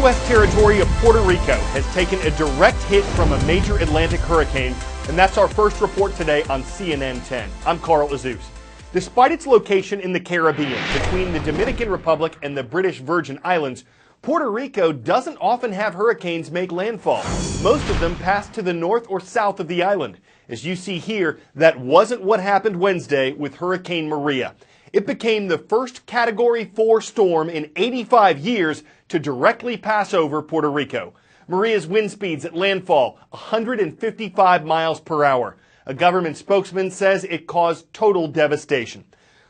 U.S. territory of Puerto Rico has taken a direct hit from a major Atlantic hurricane, and that's our first report today on CNN10. I'm Carl Azus. Despite its location in the Caribbean, between the Dominican Republic and the British Virgin Islands, Puerto Rico doesn't often have hurricanes make landfall. Most of them pass to the north or south of the island. As you see here, that wasn't what happened Wednesday with Hurricane Maria. It became the first Category 4 storm in 85 years to directly pass over Puerto Rico. Maria's wind speeds at landfall, 155 miles per hour. A government spokesman says it caused total devastation.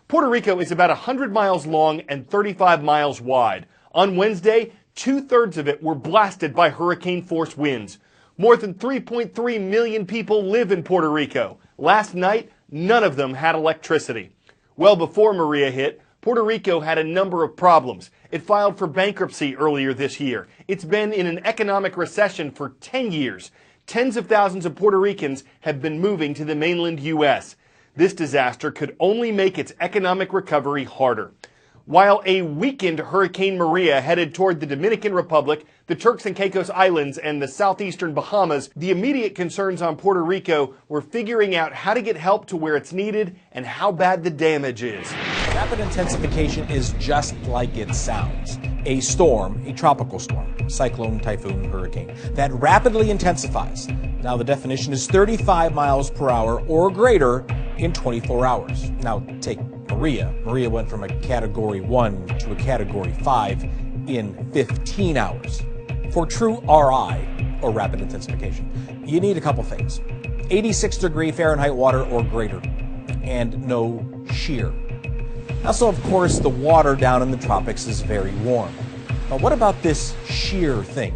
Puerto Rico is about 100 miles long and 35 miles wide. On Wednesday, 2/3 of it were blasted by hurricane-force winds. More than 3.3 million people live in Puerto Rico. Last night, none of them had electricity. Well before Maria hit, Puerto Rico had a number of problems. It filed for bankruptcy earlier this year. It's been in an economic recession for 10 years. Tens of thousands of Puerto Ricans have been moving to the mainland U.S. This disaster could only make its economic recovery harder. While a weakened Hurricane Maria headed toward the Dominican Republic, the Turks and Caicos Islands, and the southeastern Bahamas, the immediate concerns on Puerto Rico were figuring out how to get help to where it's needed and how bad the damage is. Rapid intensification is just like it sounds. A storm, a tropical storm, cyclone, typhoon, hurricane, that rapidly intensifies. Now the definition is 35 miles per hour or greater in 24 hours. Now take Maria. Maria went from a Category 1 to a Category 5 in 15 hours. For true RI, or rapid intensification, you need a couple things. 86-degree Fahrenheit water or greater, and no shear. Also, of course, the water down in the tropics is very warm. But what about this shear thing?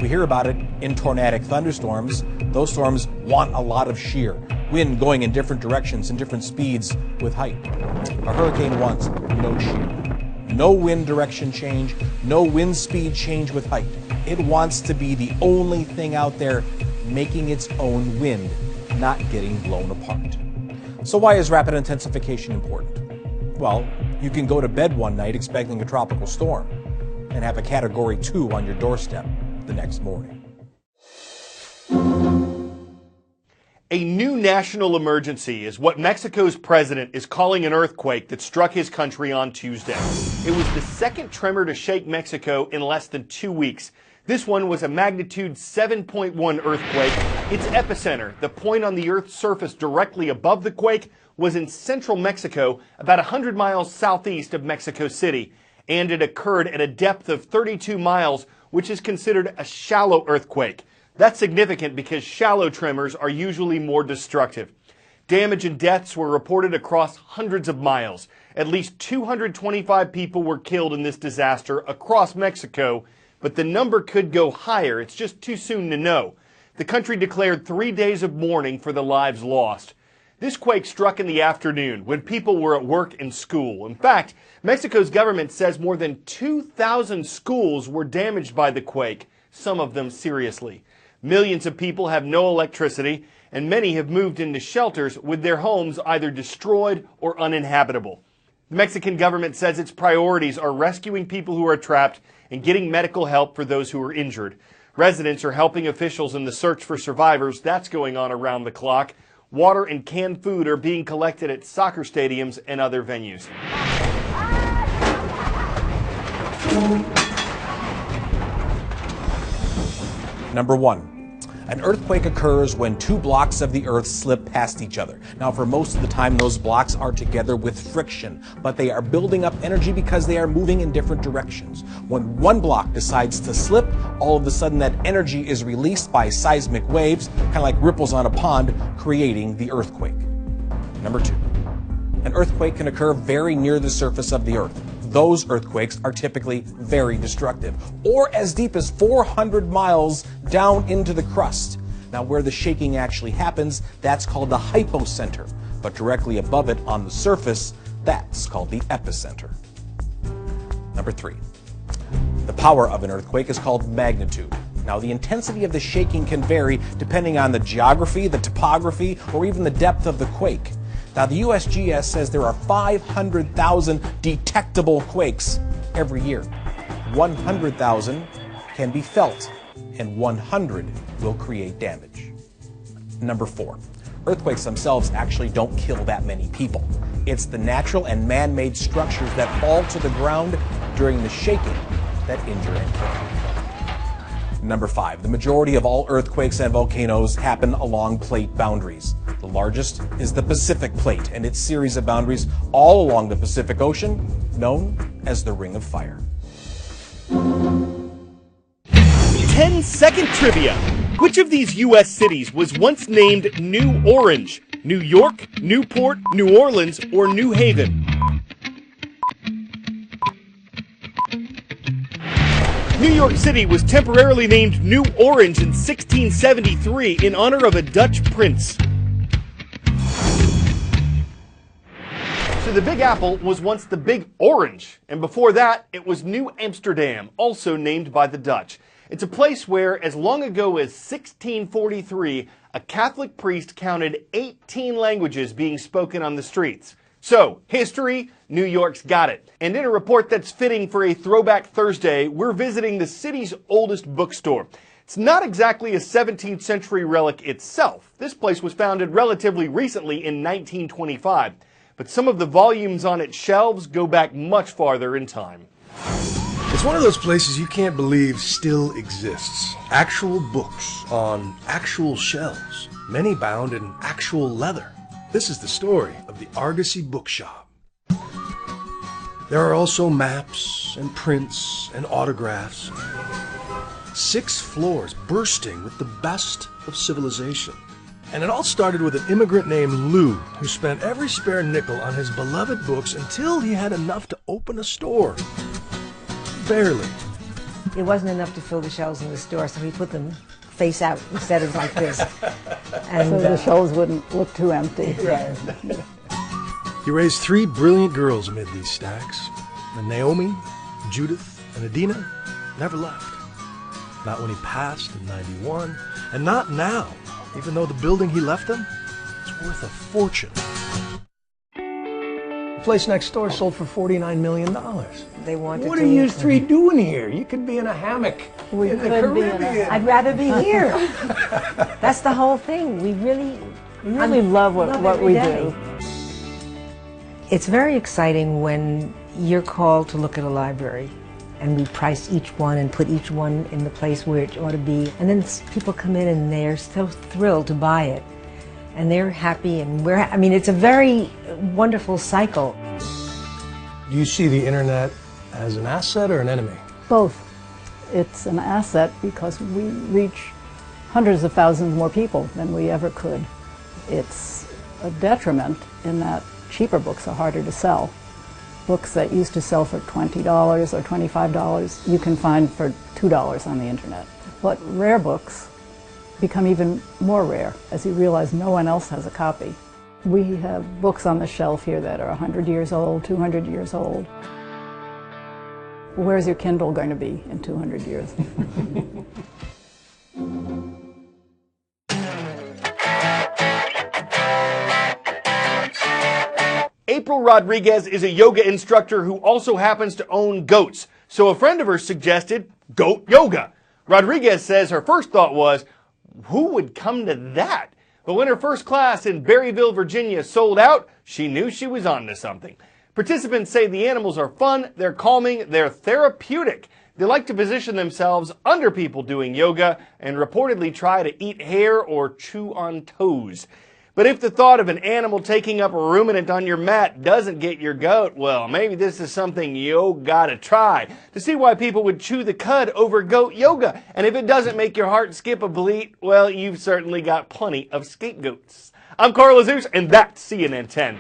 We hear about it in tornadic thunderstorms. Those storms want a lot of shear. Wind going in different directions and different speeds with height. A hurricane wants no shear. No wind direction change, no wind speed change with height. It wants to be the only thing out there making its own wind, not getting blown apart. So why is rapid intensification important? Well, you can go to bed one night expecting a tropical storm and have a Category 2 on your doorstep the next morning. A new national emergency is what Mexico's president is calling an earthquake that struck his country on Tuesday. It was the second tremor to shake Mexico in less than 2 weeks. This one was a magnitude 7.1 earthquake. Its epicenter, the point on the Earth's surface directly above the quake, was in central Mexico, about 100 miles southeast of Mexico City, and it occurred at a depth of 32 miles, which is considered a shallow earthquake. That's significant because shallow tremors are usually more destructive. Damage and deaths were reported across hundreds of miles. At least 225 people were killed in this disaster across Mexico, but the number could go higher. It's just too soon to know. The country declared 3 days of mourning for the lives lost. This quake struck in the afternoon when people were at work and school. In fact, Mexico's government says more than 2,000 schools were damaged by the quake, some of them seriously. Millions of people have no electricity, and many have moved into shelters with their homes either destroyed or uninhabitable. The Mexican government says its priorities are rescuing people who are trapped and getting medical help for those who are injured. Residents are helping officials in the search for survivors. That's going on around the clock. Water and canned food are being collected at soccer stadiums and other venues. Number 1. An earthquake occurs when two blocks of the earth slip past each other. Now, for most of the time, those blocks are together with friction, but they are building up energy because they are moving in different directions. When one block decides to slip, all of a sudden that energy is released by seismic waves, kind of like ripples on a pond, creating the earthquake. Number 2. An earthquake can occur very near the surface of the earth. Those earthquakes are typically very destructive, or as deep as 400 miles down into the crust. Now, where the shaking actually happens, that's called the hypocenter, but directly above it on the surface, that's called the epicenter. Number 3. The power of an earthquake is called magnitude. Now, the intensity of the shaking can vary depending on the geography, the topography, or even the depth of the quake. Now, the USGS says there are 500,000 detectable quakes every year. 100,000 can be felt, and 100 will create damage. Number 4. Earthquakes themselves actually don't kill that many people. It's the natural and man-made structures that fall to the ground during the shaking that injure and kill. Number 5. The majority of all earthquakes and volcanoes happen along plate boundaries. The largest is the Pacific Plate and its series of boundaries all along the Pacific Ocean, known as the Ring of Fire. 10-second trivia. Which of these U.S. cities was once named New Orange? New York, Newport, New Orleans, or New Haven? New York City was temporarily named New Orange in 1673 in honor of a Dutch prince. So the Big Apple was once the Big Orange, and before that, it was New Amsterdam, also named by the Dutch. It's a place where, as long ago as 1643, a Catholic priest counted 18 languages being spoken on the streets. So, history, New York's got it. And in a report that's fitting for a Throwback Thursday, we're visiting the city's oldest bookstore. It's not exactly a 17th century relic itself. This place was founded relatively recently in 1925. But some of the volumes on its shelves go back much farther in time. It's one of those places you can't believe still exists. Actual books on actual shelves, many bound in actual leather. This is the story of the Argosy Bookshop. There are also maps and prints and autographs. 6 floors bursting with the best of civilization. And it all started with an immigrant named Lou, who spent every spare nickel on his beloved books until he had enough to open a store. Barely. It wasn't enough to fill the shelves in the store, so he put them face out instead of like this. And so the shelves wouldn't look too empty. Right. He raised 3 brilliant girls amid these stacks, and Naomi, Judith, and Adina never left. Not when he passed in '91, and not now, even though the building he left them is worth a fortune. The place next door sold for $49 million. They wanted What to are you 3 doing here? You could be in a hammock We in the could be in a Caribbean. I'd rather be here. That's the whole thing. We really love what we do. It's very exciting when you're called to look at a library and we price each one and put each one in the place where it ought to be. And then people come in and they're so thrilled to buy it. And they're happy and it's a very wonderful cycle. Do you see the internet as an asset or an enemy? Both. It's an asset because we reach hundreds of thousands more people than we ever could. It's a detriment in that cheaper books are harder to sell. Books that used to sell for $20 or $25, you can find for $2 on the internet. But rare books become even more rare as you realize no one else has a copy. We have books on the shelf here that are 100 years old, 200 years old. Where's your Kindle going to be in 200 years? April Rodriguez is a yoga instructor who also happens to own goats. So a friend of hers suggested goat yoga. Rodriguez says her first thought was, who would come to that? But when her first class in Berryville, Virginia sold out, she knew she was onto something. Participants say the animals are fun, they're calming, they're therapeutic. They like to position themselves under people doing yoga and reportedly try to eat hair or chew on toes. But if the thought of an animal taking up a ruminant on your mat doesn't get your goat, well, maybe this is something you gotta try to see why people would chew the cud over goat yoga. And if it doesn't make your heart skip a beat, well, you've certainly got plenty of scapegoats. I'm Carl Azus, and that's CNN 10.